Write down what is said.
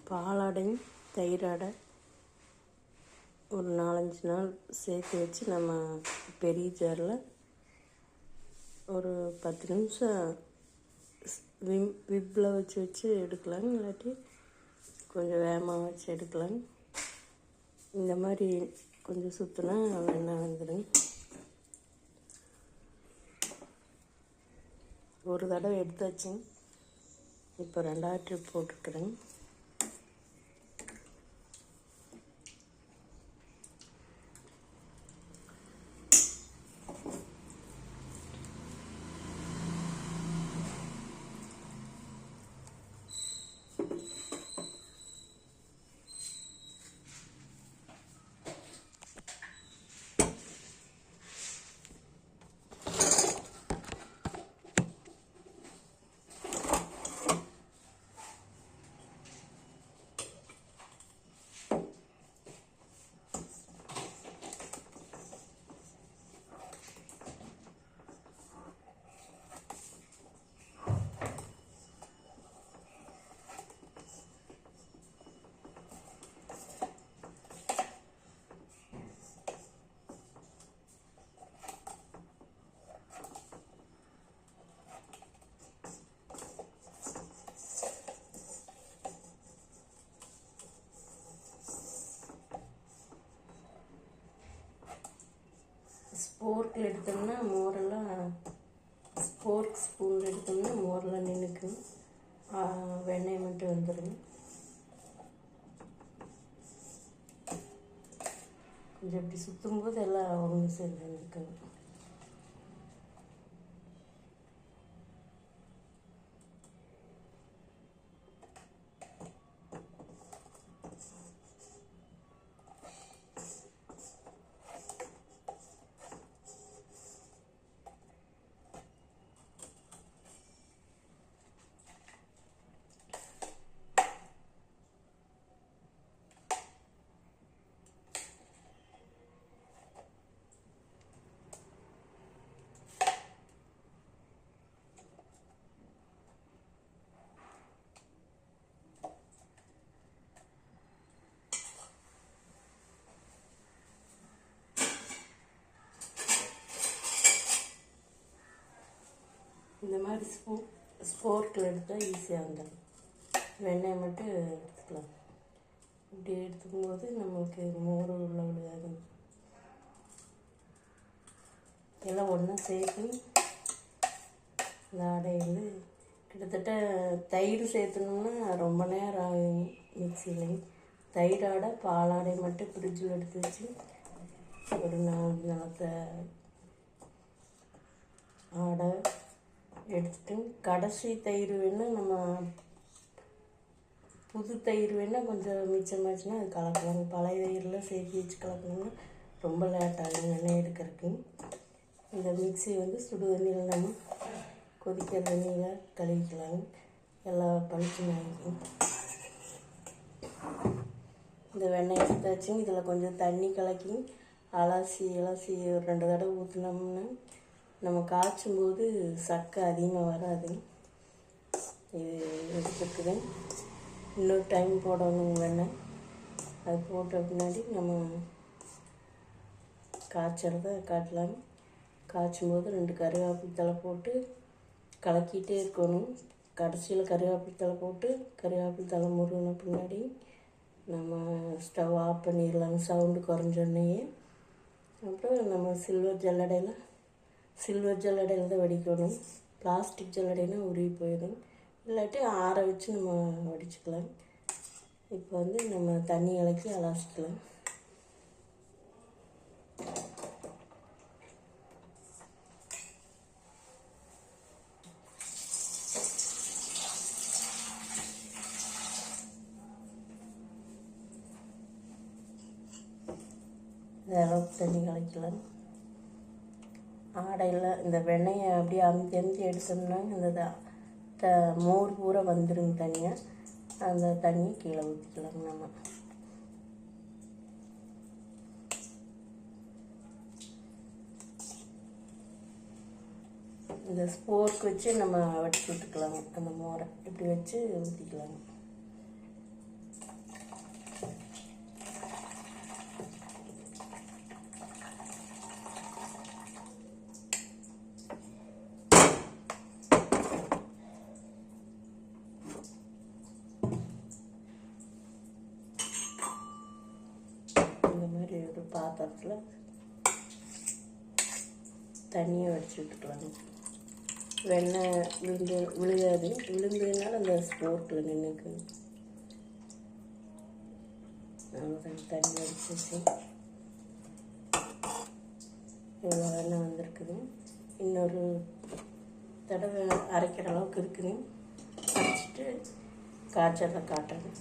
பாலாடையும் தயிராடை ஒரு 4-5 நாள் சேர்த்து வச்சு நம்ம பெரிய ஜாரில் ஒரு 10 நிமிஷம் விப்பில் வச்சு எடுக்கலாம். இல்லாட்டி கொஞ்சம் வேகமாக வச்சு எடுக்கலாம். இந்த மாதிரி கொஞ்சம் சுற்றினா வெண்ணெய் வந்துடும். ஒரு தடவை எடுத்தாச்சு. இப்போ 2வது ட்ரிப் போட்டுருக்குறேன். ஸ்போர்க்கில் எடுத்தோம்னா மோரெல்லாம் ஸ்போர்க் ஸ்பூன் எடுத்தோம்னா மோரெல்லாம் நின்றுக்கும். வெண்ணெய் மட்டும் வந்துடும். கொஞ்சம் இப்படி சுற்றும்போது எல்லாம் ஒன்று சேர்ந்து நிற்கும். இந்த மாதிரி ஸ்போர்க்கில் எடுத்தால் ஈஸியாக வந்துடும். வெண்ணெய் மட்டும் எடுத்துக்கலாம். இப்படி எடுத்துக்கும்போது நம்மளுக்கு மோர் உள்ள விழுகாது. எல்லாம் ஒன்றா சேர்த்து இந்த ஆடை வந்து கிட்டத்தட்ட தயிர் சேர்த்தணும்னா ரொம்ப நேரம் ஆகும். மிக்சியில் தயிராடை பாலாடை மட்டும் ஃப்ரிட்ஜில் எடுத்து வச்சு ஒரு 4 நாளத்தை ஆடை எடுத்துட்டு கடைசி தயிர் வேணால் நம்ம புது தயிர் வேணால் கொஞ்சம் மிச்சமாச்சுன்னா அது கலக்கலாம். பழைய தயிரில் சேர்த்து வச்சு கலக்கணும்னா ரொம்ப லேட் ஆகும் வெண்ணெய் எடுக்கிறதுக்கு. இந்த மிக்ஸி வந்து சுடு தண்ணியில் நம்ம கொதிக்கிற தண்ணியில் கழுவிக்கலாம். எல்லாம் பளிச்சுன்னு ஆகிக்கும். இந்த வெண்ணெய் எடுத்தாச்சு. இதில் கொஞ்சம் தண்ணி கலக்கி அலசி ஒரு 2 தடவை ஊற்றினோம்னா நம்ம காய்ச்சும்போது சக்கை அதிகமாக வராது. இது எடுத்துக்குவேன். இன்னொரு டைம் போடணும் வெண்ணெய். அது போட்ட பின்னாடி நம்ம காய்ச்சறத காட்டலாம். காய்ச்சும்போது 2 கருவேப்பிலை தழை போட்டு கலக்கிட்டே இருக்கணும். கடைசியில் கருவேப்பிலை தழை போட்டு கருவேப்பிலை தழை முருகின பின்னாடி நம்ம ஸ்டவ் ஆஃப் பண்ணிடலாம். சவுண்டு குறைஞ்சோடனே அப்புறம் நம்ம சில்வர் ஜல்லடையில் தான் வடிக்கணும். பிளாஸ்டிக் ஜல்லடைனா உருகி போயிடும். இல்லாட்டி ஆற வச்சு நம்ம வடிச்சுக்கலாம். இப்போ வந்து நம்ம தண்ணி இலக்கி அலசிக்கலாம். இந்த அளவுக்கு தண்ணி கலக்கலாம். ஆடையில் இந்த வெண்ணெயை அப்படியே அமுத்தி எடுத்தோம்னா இந்த மோர் பூரா வந்துடும் தனியாக. அந்த தண்ணியை கீழே ஊற்றிக்கலாம். நம்ம இந்த ஸ்போர்க் வச்சு நம்ம வடிச்சு விட்டுக்கலாம். அந்த மோரை இப்படி வச்சு ஊற்றிக்கலாம். பாத்திரத்தில் தண்ணியை வடித்து விட்டுக்கலாங்க. வெண்ணெய் விழுகாது, விழுந்ததுனால அந்த ஸ்போர்ட்டில் நின்றுக்கு. அவ்வளோதான், தண்ணி வடிச்சு இவ்வளோ வெண்ணெய் வந்திருக்குது. இன்னொரு தடவை அரைக்கிற அளவுக்கு இருக்குதுங்க. அரைச்சிட்டு காய்ச்சலை காட்டுறேன்.